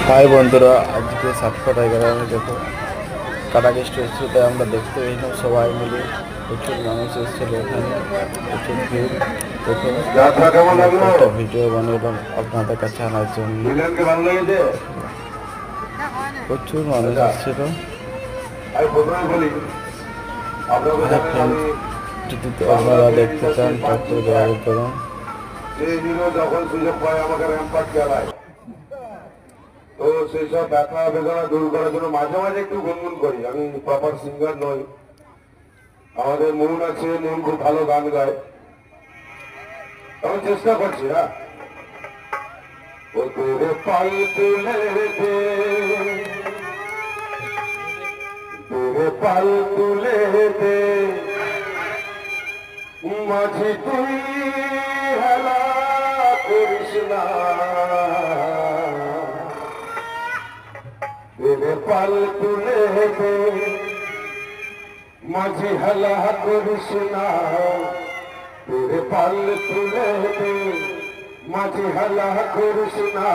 High বন্ধুরা, আজকে সাতটা টাইগার দেখো কাটাগিস্ট এসেছিল, তাই আমরা দেখতে এলাম সবাই মিলে। প্রচুর মানুষ এসেছিল এখানে, প্রচুর ভিড়। দেখো একটা ভিডিও বানালাম আপনাদের কাছে আনার জন্য। প্রচুর মানুষ এসেছিল। যদি আপনারা দেখতে চান তারপরে যোগাযোগ করুন। যখন সুযোগ পায় আমাকে র্যাম্পার্ট চালায়, তো সেই সব ব্যথা বেদনা দূর করার জন্য মাঝে মাঝে একটু গুনগুন করি। আমি প্রপার সিঙ্গার নই। আমাদের মন আছে, মন খুব ভালো গান গায়, আমি চেষ্টা করছি। হ্যাঁ, ও তোরে পাল তুলে দে, তোরে পাল তুলে দে, মাঝে তুই হেলা করিস না, তোরে পাল তুলে দে, মাঝে হেলা করিস না, তোরে পাল তুলে দে, মাঝে হেলা করিস না,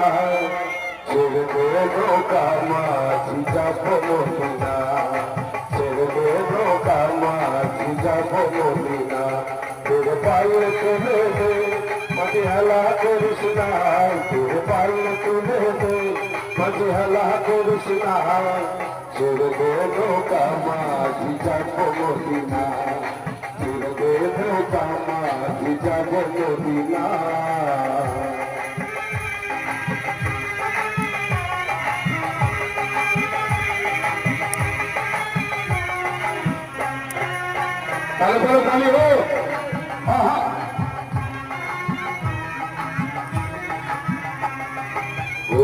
ছেড়ে দে নৌকা মাঝি যাব মদিনা, ছেড়ে দে নৌকা মাঝি যাব মদিনা, তোরে পাল তুলে দে, মাঝে হেলা করিস না, তোরে পাল তুলে দে, মাঝে হেলা করিস না, ছেড়ে দে নৌকা মাঝি যাব মদিনা, ছেড়ে দে নৌকা মাঝি যাব মদিনা। তাহলে বলো তাহলে হো। হ্যাঁ হ্যাঁ, ও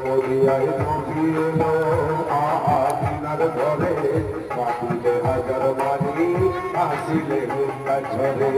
নদিয়ায় নদী এলো আদিনার ধরে, মাটিতে হাজার বাড়ি আসিলে হুঙ্কা ঝরে,